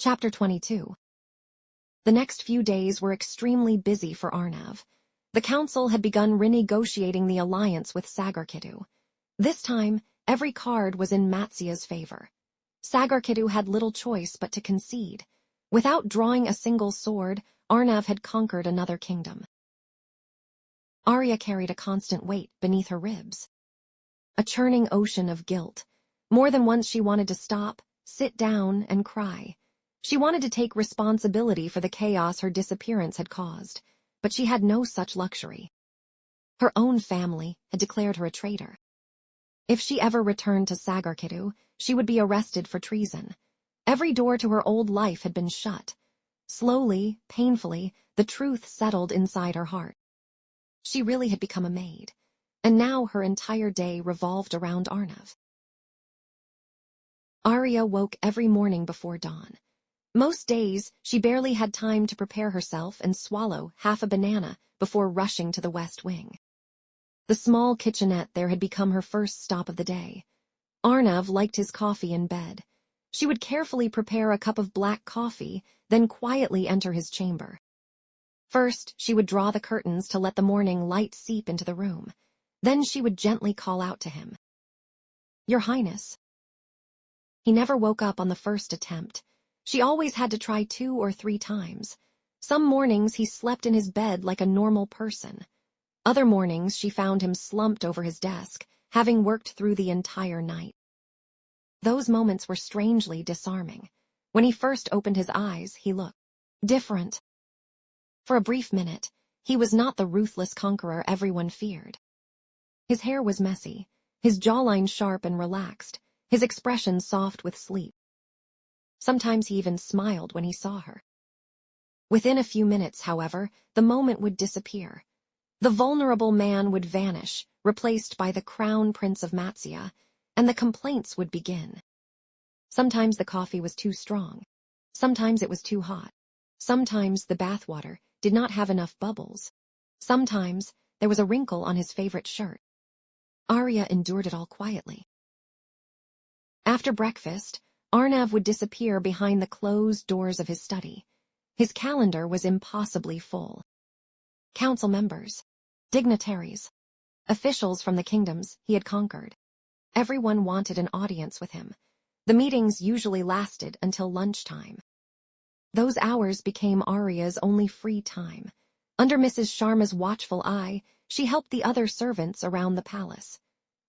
Chapter 22. The next few days were extremely busy for Arnav. The council had begun renegotiating the alliance with Sagarkidu. This time, every card was in Matsia's favor. Sagarkidu had little choice but to concede. Without drawing a single sword, Arnav had conquered another kingdom. Aarya carried a constant weight beneath her ribs. A churning ocean of guilt. More than once she wanted to stop, sit down, and cry. She wanted to take responsibility for the chaos her disappearance had caused, but she had no such luxury. Her own family had declared her a traitor. If she ever returned to Sagarkidu, she would be arrested for treason. Every door to her old life had been shut. Slowly, painfully, the truth settled inside her heart. She really had become a maid, and now her entire day revolved around Arnav. Aarya woke every morning before dawn. Most days, she barely had time to prepare herself and swallow half a banana before rushing to the West Wing. The small kitchenette there had become her first stop of the day. Arnav liked his coffee in bed. She would carefully prepare a cup of black coffee, then quietly enter his chamber. First, she would draw the curtains to let the morning light seep into the room. Then she would gently call out to him. "Your Highness." He never woke up on the first attempt. She always had to try 2 or 3 times. Some mornings he slept in his bed like a normal person. Other mornings she found him slumped over his desk, having worked through the entire night. Those moments were strangely disarming. When he first opened his eyes, he looked different. For a brief minute, he was not the ruthless conqueror everyone feared. His hair was messy, his jawline sharp and relaxed, his expression soft with sleep. Sometimes he even smiled when he saw her. Within a few minutes, however, the moment would disappear. The vulnerable man would vanish, replaced by the crown prince of Matsia, and the complaints would begin. Sometimes the coffee was too strong. Sometimes it was too hot. Sometimes the bathwater did not have enough bubbles. Sometimes there was a wrinkle on his favorite shirt. Aarya endured it all quietly. After breakfast, Arnav would disappear behind the closed doors of his study. His calendar was impossibly full. Council members, dignitaries, officials from the kingdoms he had conquered. Everyone wanted an audience with him. The meetings usually lasted until lunchtime. Those hours became Aarya's only free time. Under Mrs. Sharma's watchful eye, she helped the other servants around the palace.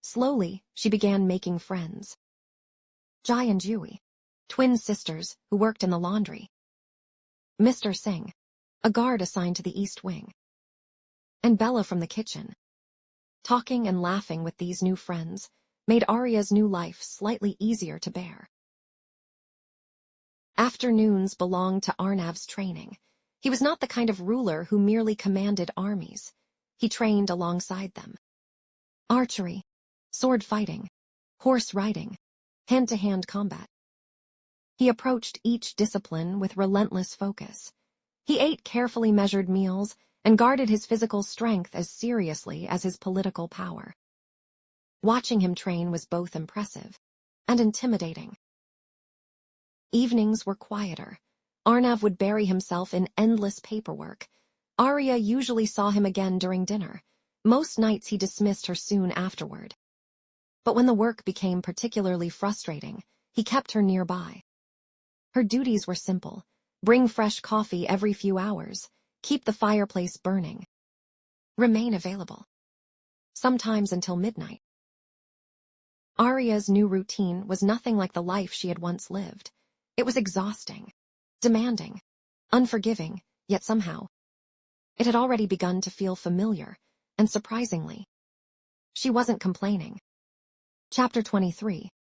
Slowly, she began making friends. Jai and Jui, twin sisters who worked in the laundry. Mr. Singh, a guard assigned to the East Wing. And Bella from the kitchen. Talking and laughing with these new friends made Aarya's new life slightly easier to bear. Afternoons belonged to Arnav's training. He was not the kind of ruler who merely commanded armies. He trained alongside them. Archery, sword fighting, horse riding, hand-to-hand combat. He approached each discipline with relentless focus. He ate carefully measured meals and guarded his physical strength as seriously as his political power. Watching him train was both impressive and intimidating. Evenings were quieter. Arnav would bury himself in endless paperwork. Aarya usually saw him again during dinner. Most nights he dismissed her soon afterward. But when the work became particularly frustrating, he kept her nearby. Her duties were simple: bring fresh coffee every few hours, keep the fireplace burning, remain available. Sometimes until midnight. Aarya's new routine was nothing like the life she had once lived. It was exhausting, demanding, unforgiving, yet somehow it had already begun to feel familiar, and surprisingly, she wasn't complaining. Chapter 23.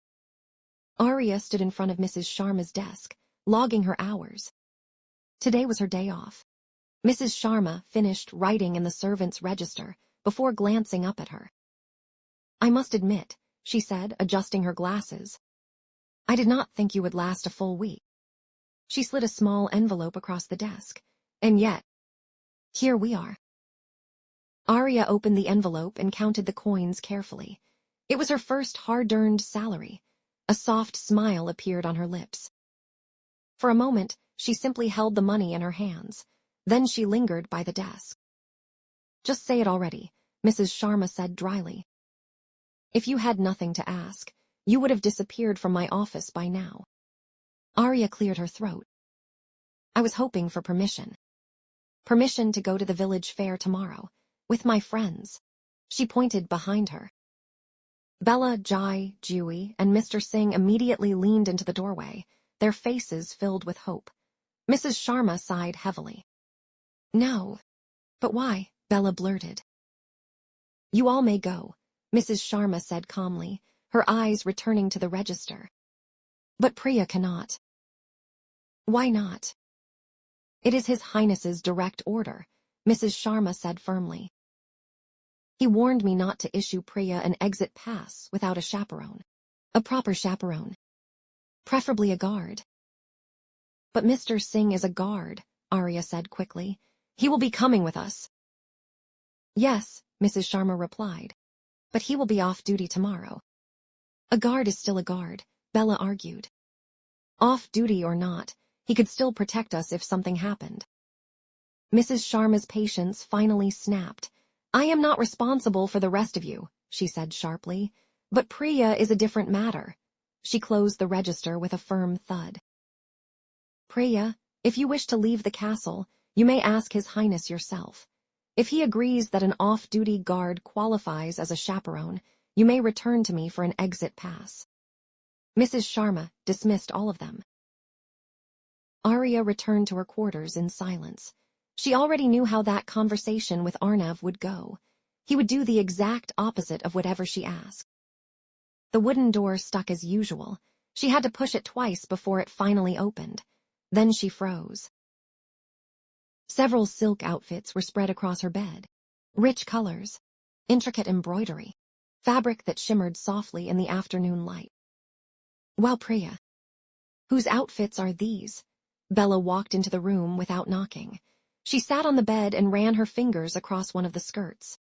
Aarya stood in front of Mrs. Sharma's desk, logging her hours. Today was her day off. Mrs. Sharma finished writing in the servants' register before glancing up at her. "I must admit," she said, adjusting her glasses, "I did not think you would last a full week." She slid a small envelope across the desk. "And yet, here we are." Aarya opened the envelope and counted the coins carefully. It was her first hard-earned salary. A soft smile appeared on her lips. For a moment, she simply held the money in her hands. Then she lingered by the desk. "Just say it already," Mrs. Sharma said dryly. "If you had nothing to ask, you would have disappeared from my office by now." Aarya cleared her throat. "I was hoping for permission. Permission to go to the village fair tomorrow, with my friends." She pointed behind her. Bella, Jai, Jewy, and Mr. Singh immediately leaned into the doorway, their faces filled with hope. Mrs. Sharma sighed heavily. "No. But why?" Bella blurted. "You all may go," Mrs. Sharma said calmly, her eyes returning to the register. "But Priya cannot." "Why not?" "It is His Highness's direct order," Mrs. Sharma said firmly. "He warned me not to issue Priya an exit pass without a chaperone. A proper chaperone. Preferably a guard." "But Mr. Singh is a guard," Aarya said quickly. "He will be coming with us." "Yes," Mrs. Sharma replied. "But he will be off duty tomorrow." "A guard is still a guard," Bella argued. "Off duty or not, he could still protect us if something happened." Mrs. Sharma's patience finally snapped. "I am not responsible for the rest of you," she said sharply. "But Priya is a different matter." She closed the register with a firm thud. "Priya, if you wish to leave the castle, you may ask His Highness yourself. If he agrees that an off-duty guard qualifies as a chaperone, you may return to me for an exit pass." Mrs. Sharma dismissed all of them. Aarya returned to her quarters in silence. She already knew how that conversation with Arnav would go. He would do the exact opposite of whatever she asked. The wooden door stuck as usual. She had to push it twice before it finally opened. Then she froze. Several silk outfits were spread across her bed. Rich colors, intricate embroidery, fabric that shimmered softly in the afternoon light. "Wow, Priya. Whose outfits are these?" Bella walked into the room without knocking. She sat on the bed and ran her fingers across one of the skirts.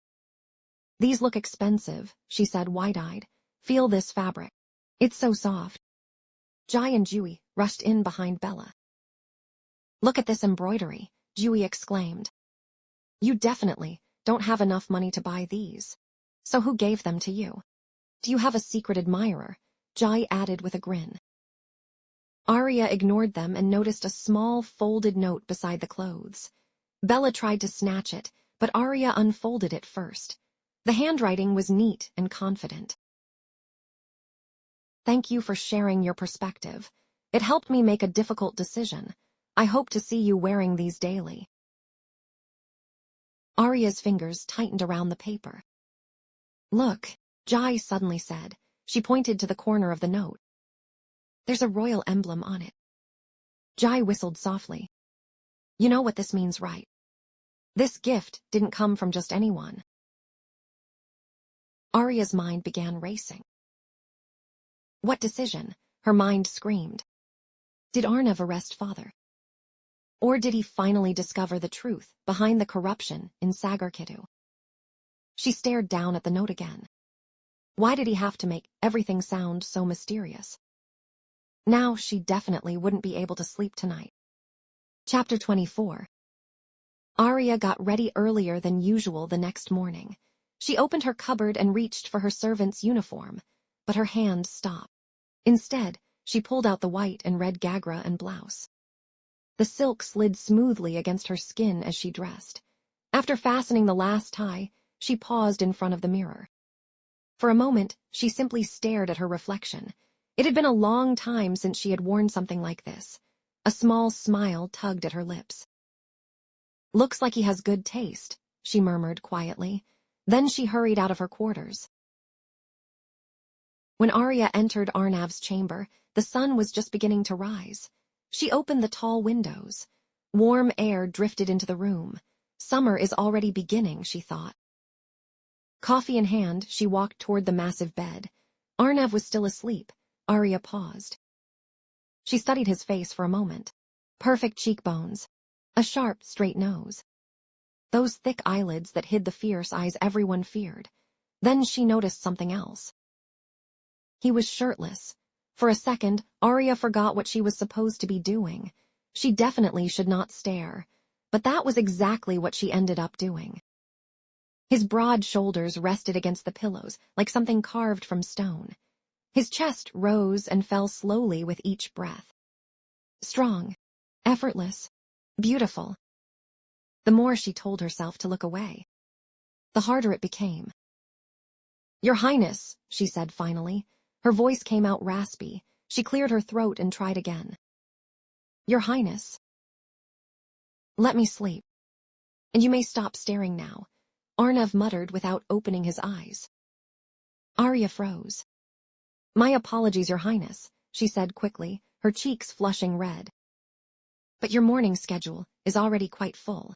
"These look expensive," she said wide-eyed. "Feel this fabric. It's so soft." Jai and Jewy rushed in behind Bella. "Look at this embroidery," Jewy exclaimed. "You definitely don't have enough money to buy these. So who gave them to you? Do you have a secret admirer?" Jai added with a grin. Aarya ignored them and noticed a small folded note beside the clothes. Bella tried to snatch it, but Aarya unfolded it first. The handwriting was neat and confident. "Thank you for sharing your perspective. It helped me make a difficult decision. I hope to see you wearing these daily." Arya's fingers tightened around the paper. "Look," Jai suddenly said. She pointed to the corner of the note. "There's a royal emblem on it." Jai whistled softly. "You know what this means, right? This gift didn't come from just anyone." Arya's mind began racing. What decision? Her mind screamed. Did Arnav arrest father? Or did he finally discover the truth behind the corruption in Sagarkidu? She stared down at the note again. Why did he have to make everything sound so mysterious? Now she definitely wouldn't be able to sleep tonight. Chapter 24. Aarya got ready earlier than usual the next morning. She opened her cupboard and reached for her servant's uniform, but her hand stopped. Instead, she pulled out the white and red gagra and blouse. The silk slid smoothly against her skin as she dressed. After fastening the last tie, she paused in front of the mirror. For a moment, she simply stared at her reflection. It had been a long time since she had worn something like this. A small smile tugged at her lips. "Looks like he has good taste," she murmured quietly. Then she hurried out of her quarters. When Aarya entered Arnav's chamber, the sun was just beginning to rise. She opened the tall windows. Warm air drifted into the room. Summer is already beginning, she thought. Coffee in hand, she walked toward the massive bed. Arnav was still asleep. Aarya paused. She studied his face for a moment. Perfect cheekbones. A sharp, straight nose. Those thick eyelids that hid the fierce eyes everyone feared. Then she noticed something else. He was shirtless. For a second, Aarya forgot what she was supposed to be doing. She definitely should not stare, but that was exactly what she ended up doing. His broad shoulders rested against the pillows like something carved from stone. His chest rose and fell slowly with each breath. Strong, effortless, beautiful. The more she told herself to look away, the harder it became. "Your Highness," she said finally. Her voice came out raspy. She cleared her throat and tried again. "Your Highness. Let me sleep. And you may stop staring now," Arnav muttered without opening his eyes. Aarya froze. "My apologies, Your Highness," she said quickly, her cheeks flushing red. "But your morning schedule is already quite full."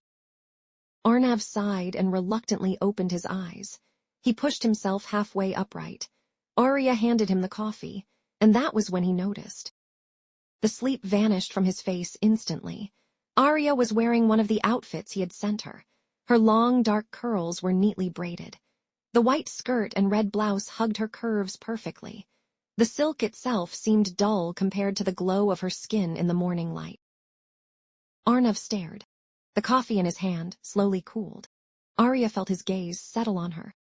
Arnav sighed and reluctantly opened his eyes. He pushed himself halfway upright. Aarya handed him the coffee, and that was when he noticed. The sleep vanished from his face instantly. Aarya was wearing one of the outfits he had sent her. Her long, dark curls were neatly braided. The white skirt and red blouse hugged her curves perfectly. The silk itself seemed dull compared to the glow of her skin in the morning light. Arnav stared. The coffee in his hand slowly cooled. Aarya felt his gaze settle on her.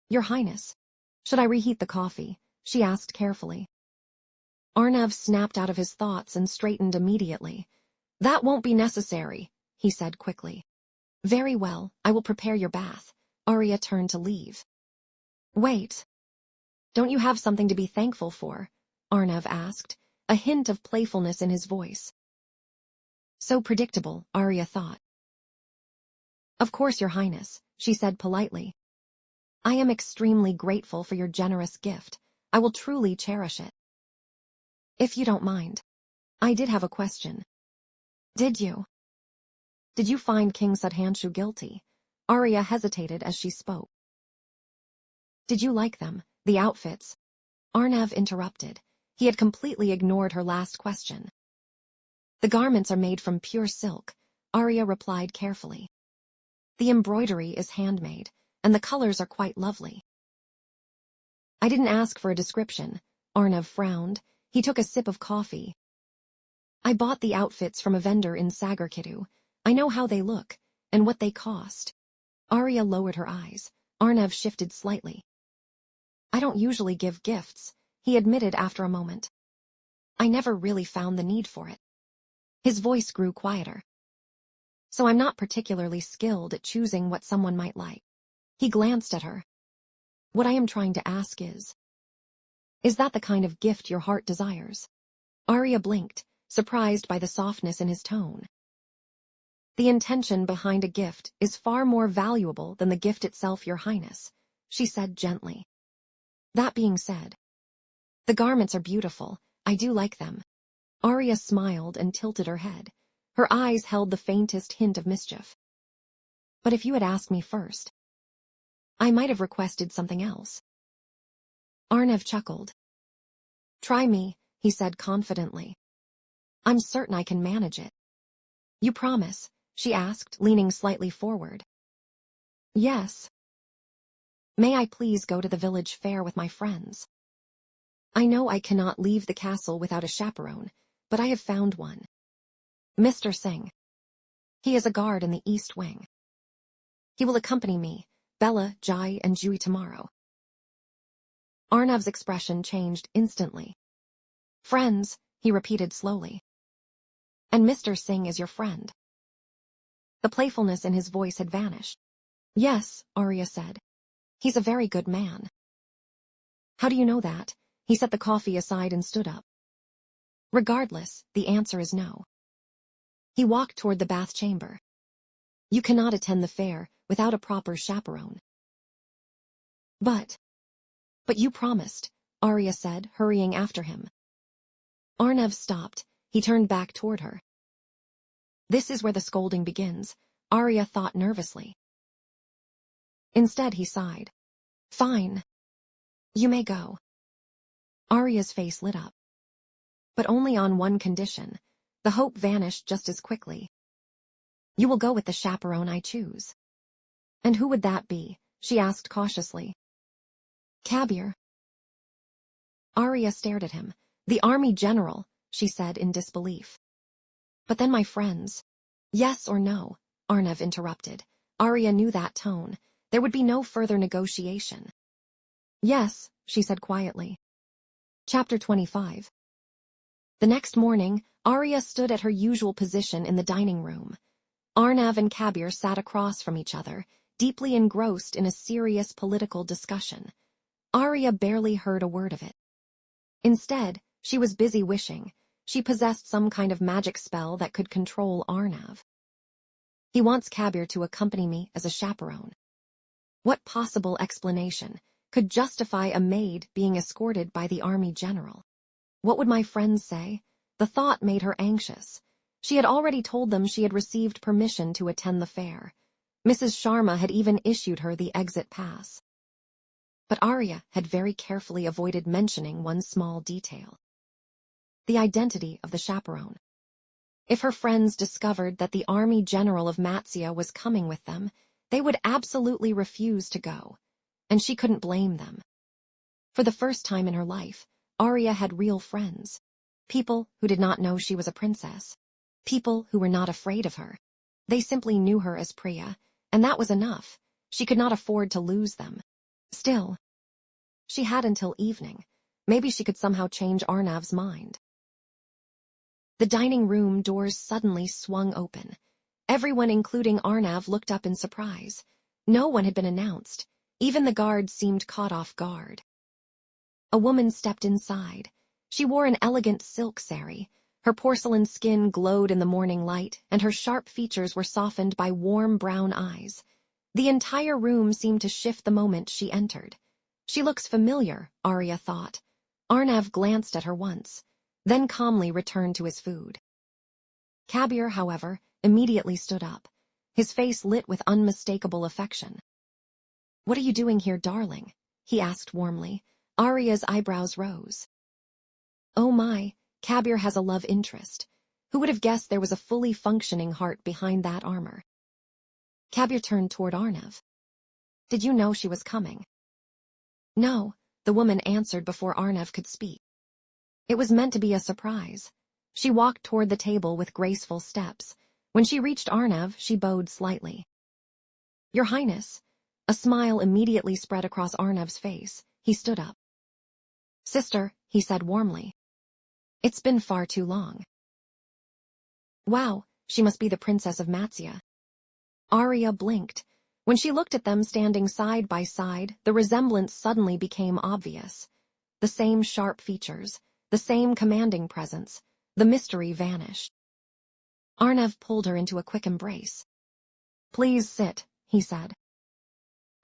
"Your Highness, should I reheat the coffee?" she asked carefully. Arnav snapped out of his thoughts and straightened immediately. "That won't be necessary," he said quickly. "Very well, I will prepare your bath." Aarya turned to leave. "Wait. Don't you have something to be thankful for?" Arnav asked, a hint of playfulness in his voice. So predictable, Aarya thought. "Of course, Your Highness," she said politely. "I am extremely grateful for your generous gift. I will truly cherish it. If you don't mind, I did have a question." "Did you? Did you find King Sudhanshu guilty?" Aarya hesitated as she spoke. "Did you like them, the outfits?" Arnav interrupted. He had completely ignored her last question. "The garments are made from pure silk," Aarya replied carefully. "The embroidery is handmade, and the colors are quite lovely." "I didn't ask for a description," Arnav frowned. He took a sip of coffee. "I bought the outfits from a vendor in Sagarkidu. I know how they look, and what they cost." Aarya lowered her eyes. Arnav shifted slightly. "I don't usually give gifts," he admitted after a moment. "I never really found the need for it." His voice grew quieter. "So I'm not particularly skilled at choosing what someone might like." He glanced at her. "What I am trying to ask is that the kind of gift your heart desires?" Aarya blinked, surprised by the softness in his tone. "The intention behind a gift is far more valuable than the gift itself, Your Highness," she said gently. "That being said, the garments are beautiful. I do like them." Aarya smiled and tilted her head. Her eyes held the faintest hint of mischief. "But if you had asked me first, I might have requested something else." Arnav chuckled. "Try me," he said confidently. "I'm certain I can manage it." "You promise?" she asked, leaning slightly forward. "Yes." "May I please go to the village fair with my friends? I know I cannot leave the castle without a chaperone, but I have found one. Mr. Singh. He is a guard in the East Wing. He will accompany me, Bella, Jai, and Jui tomorrow." Arnav's expression changed instantly. "Friends," he repeated slowly. "And Mr. Singh is your friend?" The playfulness in his voice had vanished. "Yes," Aarya said. "He's a very good man." "How do you know that?" He set the coffee aside and stood up. "Regardless, the answer is no." He walked toward the bath chamber. "You cannot attend the fair without a proper chaperone." But you promised," Aarya said, hurrying after him. Arnav stopped. He turned back toward her. "This is where the scolding begins," Aarya thought nervously. Instead he sighed. "Fine. You may go." Arya's face lit up. "But only on one condition." The hope vanished just as quickly. "You will go with the chaperone I choose." "And who would that be?" she asked cautiously. "Kabir." Aarya stared at him. The army general, she said in disbelief. But then my friends. Yes or no? Arnav interrupted. Aarya knew that tone. There would be no further negotiation. Yes, she said quietly. Chapter 25. The next morning, Aarya stood at her usual position in the dining room. Arnav and Kabir sat across from each other, deeply engrossed in a serious political discussion. Aarya barely heard a word of it. Instead, she was busy wishing. She possessed some kind of magic spell that could control Arnav. He wants Kabir to accompany me as a chaperone. What possible explanation could justify a maid being escorted by the army general? What would my friends say? The thought made her anxious. She had already told them she had received permission to attend the fair. Mrs. Sharma had even issued her the exit pass. But Aarya had very carefully avoided mentioning one small detail. The identity of the chaperone. If her friends discovered that the army general of Matsya was coming with them, they would absolutely refuse to go, and she couldn't blame them. For the first time in her life, Aarya had real friends. People who did not know she was a princess. People who were not afraid of her. They simply knew her as Priya, and that was enough. She could not afford to lose them. Still, she had until evening. Maybe she could somehow change Arnav's mind. The dining room doors suddenly swung open. Everyone, including Arnav, looked up in surprise. No one had been announced. Even the guards seemed caught off guard. A woman stepped inside. She wore an elegant silk sari. Her porcelain skin glowed in the morning light, and her sharp features were softened by warm brown eyes. The entire room seemed to shift the moment she entered. She looks familiar, Aarya thought. Arnav glanced at her once, then calmly returned to his food. Kabir, however, immediately stood up, his face lit with unmistakable affection. "What are you doing here, darling?" he asked warmly. Aarya's eyebrows rose. Oh my, Kabir has a love interest. Who would have guessed there was a fully functioning heart behind that armor? Kabir turned toward Arnav. "Did you know she was coming?" "No," the woman answered before Arnav could speak. "It was meant to be a surprise." She walked toward the table with graceful steps. When she reached Arnav, she bowed slightly. "Your Highness." A smile immediately spread across Arnav's face. He stood up. "Sister," he said warmly. "It's been far too long." Wow, she must be the princess of Matsya. Aarya blinked. When she looked at them standing side by side, the resemblance suddenly became obvious. The same sharp features, the same commanding presence. The mystery vanished. Arnav pulled her into a quick embrace. "Please sit," he said.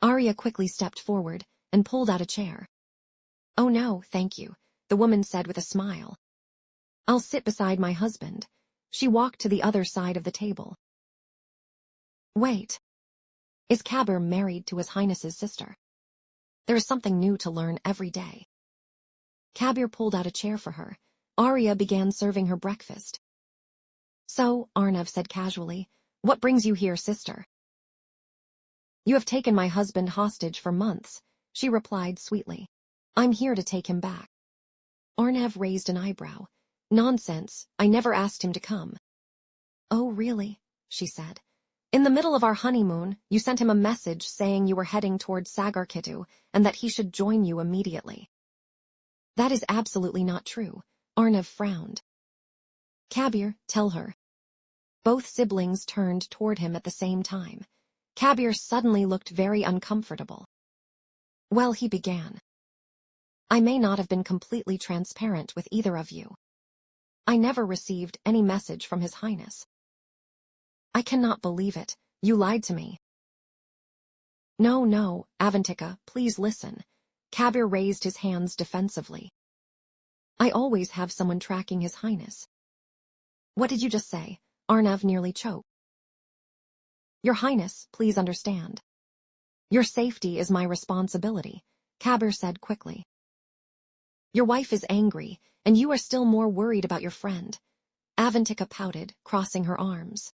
Aarya quickly stepped forward and pulled out a chair. "Oh no, thank you," the woman said with a smile. "I'll sit beside my husband." She walked to the other side of the table. "Wait. Is Kabir married to His Highness's sister?" "There is something new to learn every day." Kabir pulled out a chair for her. Aarya began serving her breakfast. "So," Arnav said casually, "what brings you here, sister?" "You have taken my husband hostage for months," she replied sweetly. "I'm here to take him back." Arnav raised an eyebrow. "Nonsense, I never asked him to come." "Oh, really?" she said. "In the middle of our honeymoon, you sent him a message saying you were heading toward Sagarkitu and that he should join you immediately." "That is absolutely not true," Arnav frowned. "Kabir, tell her." Both siblings turned toward him at the same time. Kabir suddenly looked very uncomfortable. Well, he began. "I may not have been completely transparent with either of you. I never received any message from His Highness." "I cannot believe it. You lied to me." No, Avantika, please listen." Kabir raised his hands defensively. "I always have someone tracking His Highness." "What did you just say?" Arnav nearly choked. "Your Highness, please understand. Your safety is my responsibility," Kabir said quickly. "Your wife is angry, and you are still more worried about your friend." Avantika pouted, crossing her arms.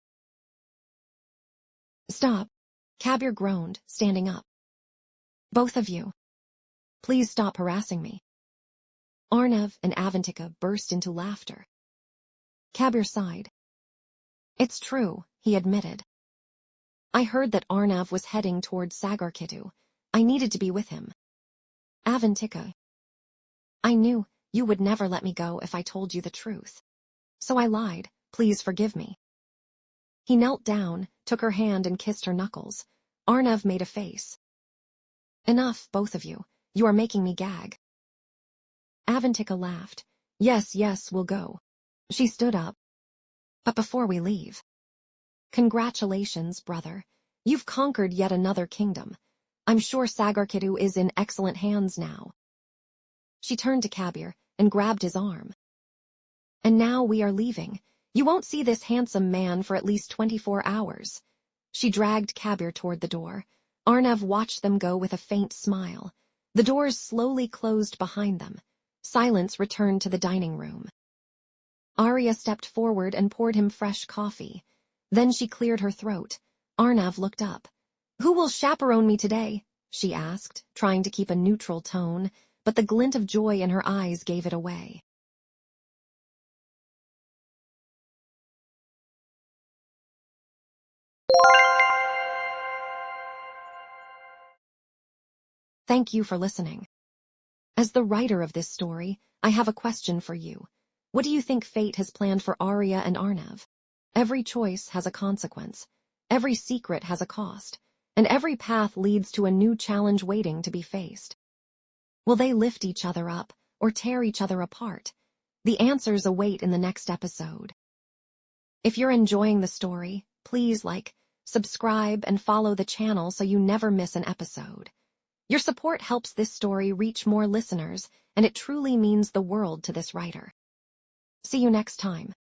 "Stop," Kabir groaned, standing up. "Both of you. Please stop harassing me." Arnav and Avantika burst into laughter. Kabir sighed. It's true, he admitted. I heard that Arnav was heading toward Sagarkitu. I needed to be with him. Avantika. I knew you would never let me go if I told you the truth. So I lied. Please forgive me. He knelt down, took her hand and kissed her knuckles. Arnav made a face. Enough, both of you. You are making me gag. Avantika laughed. Yes, we'll go. She stood up. But before we leave. Congratulations, brother. You've conquered yet another kingdom. I'm sure Sagarkitu is in excellent hands now. She turned to Kabir and grabbed his arm. And now we are leaving. You won't see this handsome man for at least 24 hours. She dragged Kabir toward the door. Arnav watched them go with a faint smile. The doors slowly closed behind them. Silence returned to the dining room. Aarya stepped forward and poured him fresh coffee. Then she cleared her throat. Arnav looked up. Who will chaperone me today? She asked, trying to keep a neutral tone, but the glint of joy in her eyes gave it away. Thank you for listening. As the writer of this story, I have a question for you. What do you think fate has planned for Aarya and Arnav? Every choice has a consequence. Every secret has a cost. And every path leads to a new challenge waiting to be faced. Will they lift each other up or tear each other apart? The answers await in the next episode. If you're enjoying the story, please like, subscribe, and follow the channel so you never miss an episode. Your support helps this story reach more listeners, and it truly means the world to this writer. See you next time.